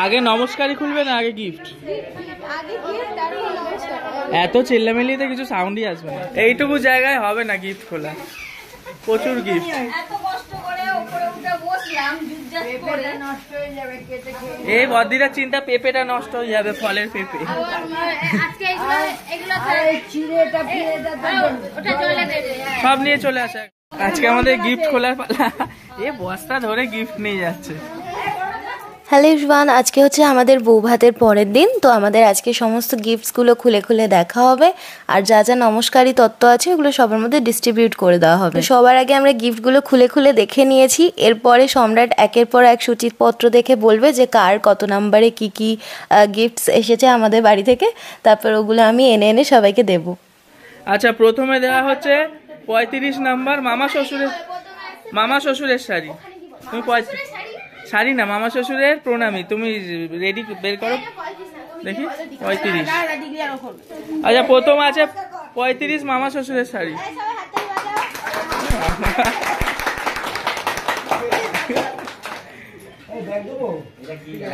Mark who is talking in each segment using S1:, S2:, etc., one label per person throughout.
S1: আগে নমস্কারই খুলবে না আগে গিফট? এত চিল্লামিল্লিতে কিছু সাউন্ডই আসবে না। এইটুকু জায়গায় হবে না গিফট খোলা, প্রচুর গিফট। এই বদিরা চিন্তা পেঁপেটা নষ্ট হয়ে যাবে, ফলের পেঁপে। সব নিয়ে চলে আসে। আজকে আমাদের গিফট খোলার পালা। এ বস্তা ধরে গিফট নিয়ে যাচ্ছে।
S2: হ্যালো ইভরিওয়ান, আজকে হচ্ছে আমাদের বউ ভাতের পরের দিন। তো আমাদের আজকে সমস্ত গিফটসগুলো খুলে খুলে দেখা হবে, আর যা যা নমস্কারী তত্ত্ব আছে ওগুলো সবার মধ্যে ডিস্ট্রিবিউট করে দেওয়া হবে। সবার আগে আমরা গিফটগুলো খুলে খুলে দেখে নিয়েছি। এরপরে সম্রাট একের পর এক সূচিপত্র দেখে বলবে যে কার কত নাম্বারে কি কি গিফটস এসেছে আমাদের বাড়ি থেকে। তারপর ওগুলো আমি এনে এনে সবাইকে দেব।
S1: আচ্ছা, প্রথমে দেওয়া হচ্ছে 35 নাম্বার মামা শ্বশুরের শাড়ি। তুমি শাড়ি না, মামা শ্বশুরের প্রণামী। তুমি রেডি বের করো দেখি। 35। আচ্ছা, প্রথম আছে 35 মামা শ্বশুরের শাড়ি।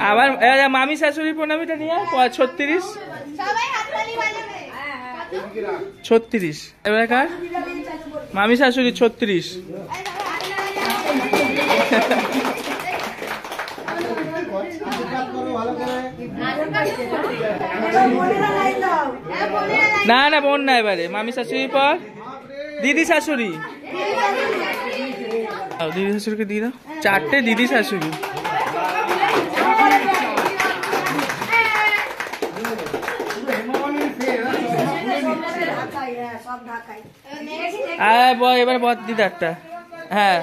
S1: আবার মামি শাশুড়ির প্রণামীটা নিয়ে 36। এবার কার? মামি শাশুড়ি 36। না না, বোন না, এবারে মামি শাশুড়ির পর দিদি শাশুড়ি। দিদি শাশুড়িকে দিয়ে দাও 4টে দিদি শাশুড়ি। এবার দিদারটা। হ্যাঁ,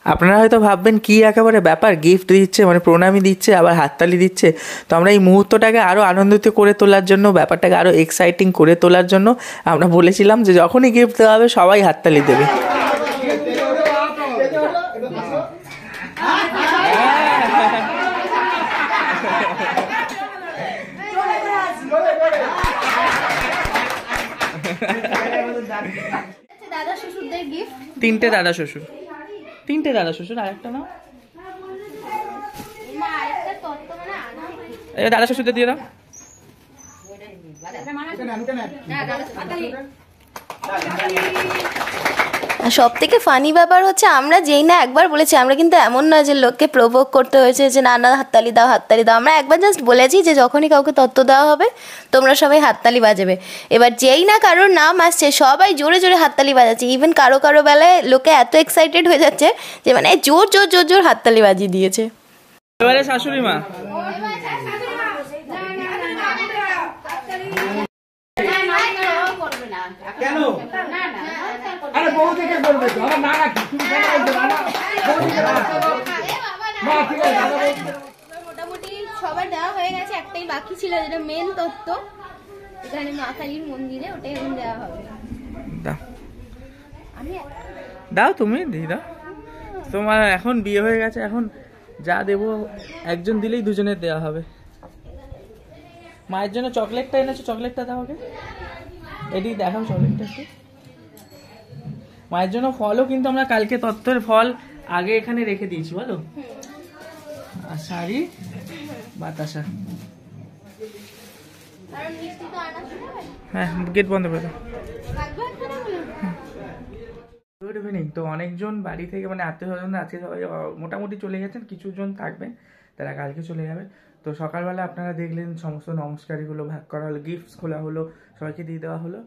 S1: আপনারা হয়তো ভাববেন কি একেবারে ব্যাপার, গিফট দিচ্ছে মানে প্রণামী দিচ্ছে আবার হাততালি দিচ্ছে। তো আমরা এই মুহূর্তটাকে আরও আনন্দিত করে তোলার জন্য, ব্যাপারটাকে আরও এক্সাইটিং করে তোলার জন্য আমরা বলেছিলাম যে যখনই গিফট দেওয়া হবে সবাই হাততালি দেবে। তিনটে দাদা শ্বশুর, আরেকটা না? দাদা শ্বশুরদের দিয়ে দাও।
S2: সব থেকে ফানি ব্যাপার হচ্ছে আমরা যেই না একবার বলেছি, আমরা কিন্তু এমন নয় যে লোককে প্রভোগ করতে হয়েছে যে না না হাততালি দাও। আমরা একবার জাস্ট বলেছি যে যখনই কাউকে তত্ত্ব দেওয়া হবে তোমরা সবাই হাততালি বাজাবে। এবার যেই না কারোর নাম আসছে সবাই জোরে জোরে হাততালি বাজাচ্ছে। ইভেন কারো বেলায় লোকে এত এক্সাইটেড হয়ে যাচ্ছে যে মানে জোর জোর জোর জোর হাততালি বাজিয়ে দিয়েছে।
S1: এবারে শাশুড়ি মা।
S3: মোটামুটি সবার দেওয়া হয়ে গেছে, একটাই বাকি ছিল যেটা মেন তত্ত্ব, এখানে মা কালীর মন্দিরে, ওটাই এখন দেওয়া হবে।
S1: দাও তুমি দিদা, তোমার এখন বিয়ে হয়ে গেছে, এখন যা দেবো একজন দিলেই দুজনের দেওয়া হবে। মায়ের জন্য চকলেটটা এনেছো, চকলেটটা দাও ওকে। এদিকে দেখাও চকলেটটা একটু। মায়ের জন্য ফলও কিন্তু আমরা কালকে তত্ত্বের ফল আগে এখানে রেখে দিয়েছি, বলো। আর শাড়ি, বাতাসা। হ্যাঁ, গেট বন্ধ করে দাও। Good evening. তো অনেকজন বাড়ি থেকে মানে আত্মীয় স্বজন আজকে সবাই মোটামুটি চলে গেছেন, কিছুজন থাকবেন তারা কালকে চলে যাবে। তো সকালবেলা আপনারা দেখলেন সমস্ত নমস্কারীগুলো ভাগ করা হলো, গিফটস খোলা হলো, সবাইকে দিয়ে দেওয়া হলো।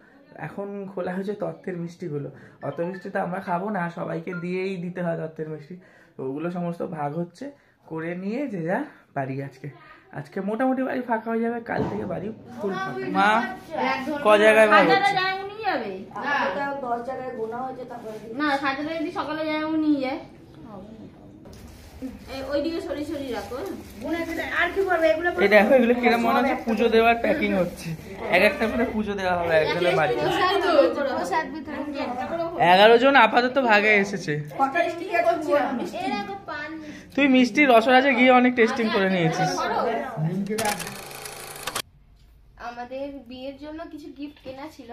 S1: এখন খোলা হয়েছে তত্ত্বের মিষ্টিগুলো। অত মিষ্টি তো আমরা খাবো না, সবাইকে দিয়েই দিতে হয় তত্ত্বের মিষ্টি। তো ওগুলো সমস্ত ভাগ হচ্ছে, করে নিয়ে যে যা বাড়ি। আজকে মোটামুটি বাড়ি ফাঁকা হয়ে যাবে, কাল থেকে বাড়ি ফুল ফাঁকা। মা ক জায়গায় ভাগ হচ্ছে?
S3: সকালে যায় নিয়ে যায়, ওইদিকে সরি সরি রাখো।
S1: এই দেখো এগুলো কিরম মনে হচ্ছে পুজো দেওয়ার প্যাকিং হচ্ছে। এক একটা করে পুজো দেওয়া হবে একজনের বাড়িতে। 11 জন আপাতত ভাগে এসেছে। তুই মিষ্টি রসরাজে গিয়ে অনেক টেস্টিং করে নিয়েছিস।
S3: আমাদের বিয়ের জন্য কিছু গিফট কেনা ছিল,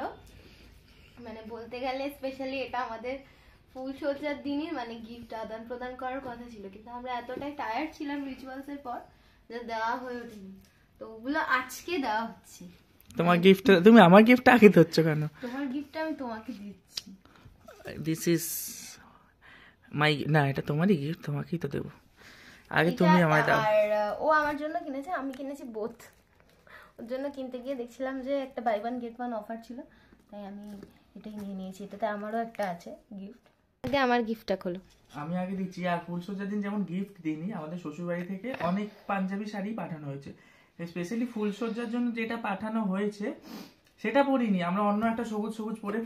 S3: মানে বলতে গেলে স্পেশালি এটা আমাদের
S2: ফুলসজ্জার দিনই মানে গিফট আদান প্রদান করার কথা ছিল, কিন্তু আমরা এতটাই টায়ার্ড ছিলাম রিচুয়ালস এর পর যে দেওয়া হয়ে ওঠেনি। তো ওগুলো আজকে দেওয়া হচ্ছে।
S1: তোমার গিফট, তুমি আমার গিফট আগে ধরছ কেন?
S2: তোমার গিফট আমি তোমাকে দিচ্ছি।
S1: দিস ইজ মাই, না এটা তোমারই গিফট, তোমাকেই তো দেবো। আগে তুমি আমায় দাও।
S2: আর ও আমার জন্য কিনেছে, আমি কিনেছি বোথ। ওর জন্য কিনতে গিয়ে দেখছিলাম যে একটা buy one get one offer ছিল, তাই আমি এটাই নিয়ে নিয়েছি। এটাতে আমারও একটা আছে গিফট। আগে আমার গিফটটা খোলো।
S1: আমি আগে দিচ্ছি। আর ফুলসজ্জার দিন যেমন গিফট দিইনি, আমাদের শ্বশুরবাড়ি থেকে অনেক পাঞ্জাবি শাড়ি পাঠানো হয়েছে। স্পেশালি ফুলসজ্জার জন্য যেটা পাঠানো হয়েছে সেটা পরিনি, আমরা অন্য একটা সবুজ সবুজ পরে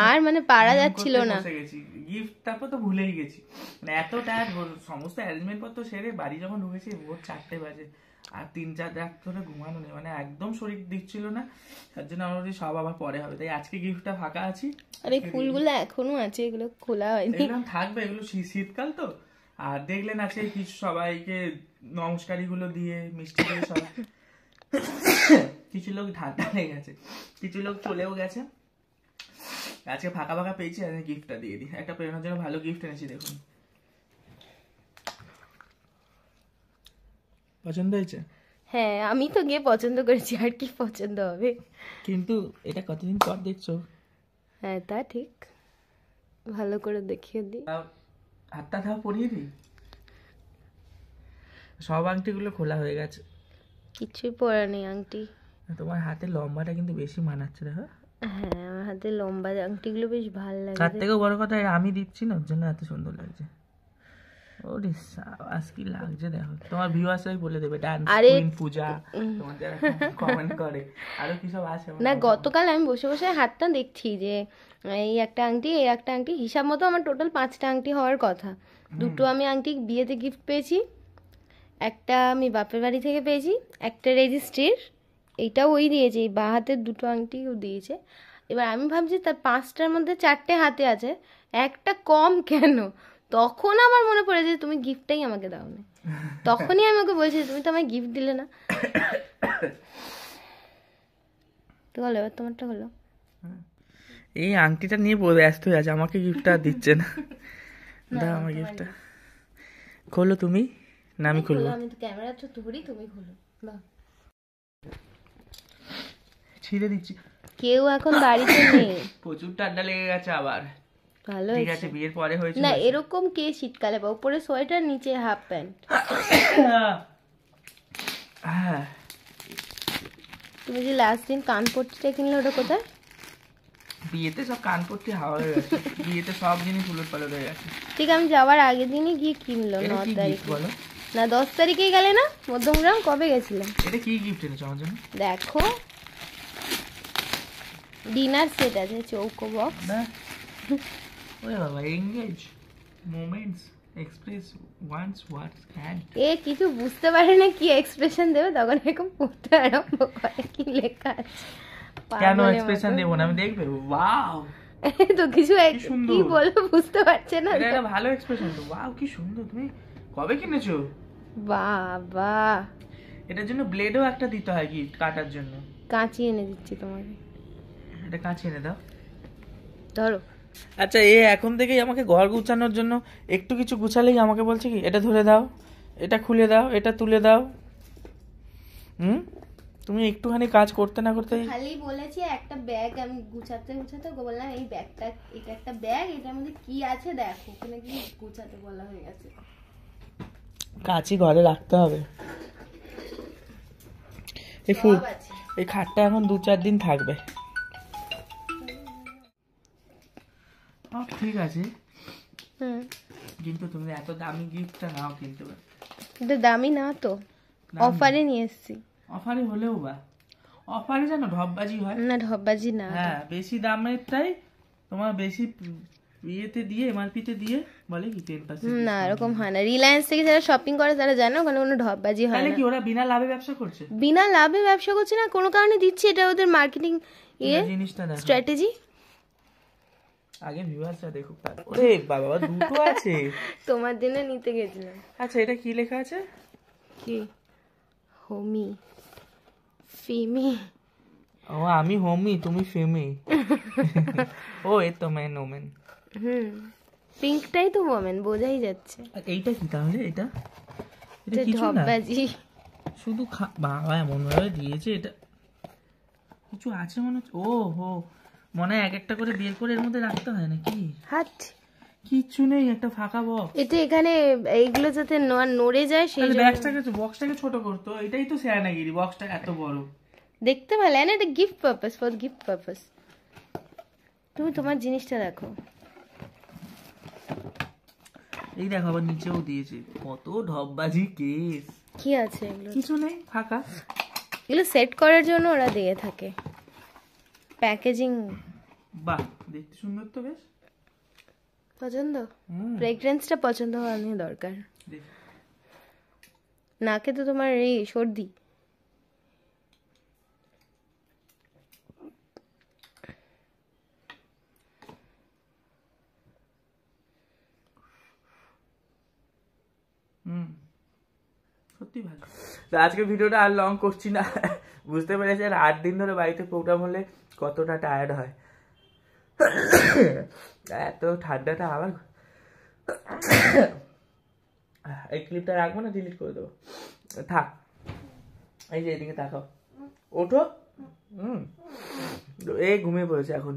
S2: আর মানে পারা যাচ্ছিল না
S1: গেছি গিফট, তারপর তো ভুলেই গেছি। মানে এত টায়ার্ড, সমস্ত অ্যারেঞ্জমেন্ট পত্র সেরে বাড়ি যখন ঢুকেছি ভোর 4টে বাজে, আর 3-4 রাত ধরে ঘুমানো নেই, মানে একদম শরীর দিচ্ছিল না। তার জন্য আমরা বলি সব আবার পরে হবে, তাই আজকে গিফটটা ফাঁকা আছি।
S2: আর এই ফুলগুলো এখনো আছে, এগুলো খোলা হয়নি।
S1: এগুলো থাকবে, এগুলো শীতকাল তো। আর দেখলেন আছে কিছু সবাইকে নমস্কারি গুলো দিয়ে মিষ্টি দিয়ে সবাই কিছু লোক ঠান্ডা লেগে গেছে, কিছু লোক চলেও গেছে। আজকে ফাঁকা ফাঁকা পেয়েছি, আমি গিফটটা দিয়ে দিই। একটা প্রেরণার জন্য ভালো গিফট এনেছি, দেখুন। পছন্দ হয়েছে?
S2: হ্যাঁ, আমি তো গিয়ে পছন্দ করেছি, আর কি পছন্দ হবে।
S1: কিন্তু এটা কতদিন পর দেখছো?
S2: হ্যাঁ তা ঠিক, ভালো করে দেখিয়ে দিই।
S1: হাতটা ধাও পরিয়ে দিই। সব আংটিগুলো খোলা হয়ে গেছে,
S2: কিছুই পরা নেই আংটি।
S1: তোমার হাতে লম্বাটা কিন্তু বেশি মানাচ্ছে, দেখো।
S2: হ্যাঁ, আমার হাতে লম্বা আংটিগুলো বেশ ভালো লাগে।
S1: তার থেকেও বড় কথা আমি দিচ্ছি না, ওর জন্য এত সুন্দর লাগছে। ওরে সাবাস কি লাগছে দেখো। তোমার ভিউয়ার্সরাই বলে দেবে ডান্স কুইন পূজা, তোমার যারা কমেন্ট করে আরো কি সব আছে
S2: না। গতকাল আমি বসে বসে হাতটা দেখছি যে এই একটা আংটি, এই একটা আংটি, হিসাব মতো আমার টোটাল 5টা আংটি হওয়ার কথা। 2টো আমি আংটি বিয়েতে গিফট পেয়েছি, একটা আমি বাপের বাড়ি থেকে পেয়েছি, একটা রেজিস্ট্রির, এইটাও ওই দিয়েছে, এই বাঁ হাতের 2টো আংটিও দিয়েছে। এবার আমি ভাবছি তার 5টার মধ্যে 4টে হাতে আছে, একটা কম কেন? তখন আমার মনে পড়েছে তুমি গিফটটাই আমাকে দাও না। তখনই আমি ওকে বলছি তুমি তো আমায় গিফট দিলে না। তো বলো, এবার তোমারটা হলো।
S1: এই আংটিটা নিয়ে ব্যস্ত হয়ে আছে, আমাকে গিফটটা দিচ্ছে না। দাও আমার গিফটটা। খোলো তুমি না আমি খুলবো?
S2: আমি তো ক্যামেরা তো ধরি, তুমি খোলো।
S1: ছিঁড়ে দিচ্ছি।
S2: কেউ এখন বাড়িতে নেই,
S1: প্রচুর ঠান্ডা লেগে গেছে আবার।
S2: ভালো
S1: ঠিক আছে, বিয়ের পরে হয়েছে
S2: না এরকম কে শীতকালে বা উপরে সোয়েটার নিচে হাফ প্যান্ট।
S1: হ্যাঁ,
S2: তুমি যে লাস্ট দিন কানপট্টিটা কিনলে ওটা কোথায়?
S1: বিয়েতে সব কানপট্টি হাওয়া হয়ে গেছে, বিয়েতে সব জিনিস উলট পালট হয়ে গেছে।
S2: ঠিক, আমি যাওয়ার আগের দিনই গিয়ে কিনলো। 9 তারিখ
S1: বলো
S2: না 10 তারিখেই গেলে না মধ্যমগ্রাম? কবে গেছিলাম?
S1: এটা কি গিফট এনেছো আমার জন্য?
S2: দেখো ডিনার সেট আছে, চৌকো বক্স।
S1: না ওরে বাবা, এঙ্গেজ মোমেন্টস এক্সপ্রেস ওয়ান্স ওয়ার্ডস হ্যান্ড।
S2: এ কিছু বুঝতে পারে না কি এক্সপ্রেশন দেবে, তখন এরকম পড়তে আরম্ভ করে কি লেখা আছে।
S1: কেন এক্সপ্রেশন দেবো না? আমি দেখবে ওয়াও
S2: তো কিছু
S1: সুন্দর।
S2: কি বলবো বুঝতে পারছে না।
S1: এটা একটা ভালো এক্সপ্রেশন তো। ওয়াও কি সুন্দর। তুমি কবে কিনেছো?
S2: বাবা,
S1: এটার জন্য ব্লেডও একটা দিতে হয় গিফট কাটার জন্য।
S2: কাঁচি এনে দিচ্ছি তোমাকে,
S1: এটা কাছে এনে দাও।
S2: ধরো।
S1: আচ্ছা, এ এখন থেকেই আমাকে ঘর গুছানোর জন্য একটু কিছু গুছালেই আমাকে বলছে কি এটা ধরে দাও, এটা খুলে দাও, এটা তুলে দাও। তুমি একটুখানি কাজ করতে না করতে
S2: খালি বলেছি একটা ব্যাগ আমি গুছাতে গুছাতে ওকে বললাম এই ব্যাগটা, এটা একটা ব্যাগ, এটার মধ্যে কি আছে দেখো, ওখানে কি গুছাতে বলা হয়ে গেছে।
S1: কাঁচি ঘরে রাখতে হবে। এই ফুল, এই খাটটা এখন 2-4 দিন থাকবে। ঠিক আছে, কিন্তু তুমি এত দামি গিফটটা নাও, কিন্তু
S2: এটা দামি না তো, অফারে নিয়ে এসেছি।
S1: অফারে হলেও বা অফারে জানো ঢপবাজি হয়
S2: না, ঢপবাজি না।
S1: হ্যাঁ, বেশি দামেরটাই তোমার বেশি ইয়েতে দিয়ে এমআরপিতে দিয়ে বলে কি 10%।
S2: না, এরকম হয় না। রিলায়েন্স থেকে যারা শপিং করে তারা জানে ওখানে কোনো ঢপবাজি হয়
S1: তাহলে
S2: না।
S1: কি ওরা বিনা লাভে ব্যবসা করছে?
S2: বিনা লাভে ব্যবসা করছে না, কোনো কারণে দিচ্ছে, এটা ওদের মার্কেটিং
S1: জিনিসটা দেখো,
S2: স্ট্র্যাটেজি।
S1: আগে ভিউয়ার্সরা দেখুক। ওরে বাবা, দুটো আছে।
S2: তোমার জন্য নিতে গেছিলাম।
S1: আচ্ছা, এটা কি লেখা আছে?
S2: কি? হোমি ফিমি।
S1: ও, আমি হোমি তুমি ফেমি। ও এ তো ম্যান ওমেন।
S2: পিঙ্কটাই তো ওমেন, বোঝাই যাচ্ছে।
S1: আর এইটা কি তাহলে? এটা
S2: এটা
S1: কিছু না,
S2: ঢপবাজি।
S1: শুধু বাবা এমন ভাবে দিয়েছে, এটা কিছু আছে মনে হচ্ছে। ও হো, মনে হয় এক একটা করে বের করে এর মধ্যে রাখতে হয় নাকি?
S2: হাট,
S1: কিচ্ছু নেই, একটা ফাঁকা বক্স।
S2: এটা এখানে এইগুলো যাতে নড়ে যায় সেই জন্য।
S1: বক্সটাকে ছোট করতো, এটাই তো শেয়ানাগিরি, বক্সটা এত বড়।
S2: দেখতে ভালো না, এটা gift purpose, for gift purpose. তুমি তোমার জিনিসটা দেখো।
S1: এই দেখো আবার নিচেও দিয়েছে, কত ঢপবাজি কেস।
S2: কি আছে এগুলো?
S1: কিছু নেই, ফাঁকা।
S2: এগুলো সেট করার জন্য ওরা দিয়ে থাকে, প্যাকেজিং।
S1: বাহ, দেখতে সুন্দর তো বেশ।
S2: পছন্দ? ফ্রেগ্রেন্সটা পছন্দ হওয়া নিয়ে দরকার। নাকে তো তোমার এই সর্দি।
S1: সত্যি ভালো। তো আজকে ভিডিওটা আর লং করছি না, বুঝতে পেরেছি আর 8 দিন ধরে বাড়িতে প্রোগ্রাম হলে কতটা টায়ার্ড হয়। এত ঠান্ডাটা আবার। এই ক্লিপটা রাখবো না, ডিলিট করে দেবো, থাক। এই যে এদিকে তাকাও, ওঠো। এই ঘুমিয়ে পড়েছে এখন।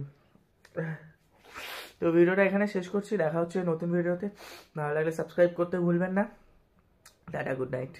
S1: তো ভিডিওটা এখানে শেষ করছি, দেখা হচ্ছে নতুন ভিডিওতে। ভালো লাগলে সাবস্ক্রাইব করতে ভুলবেন না। Tata, good night.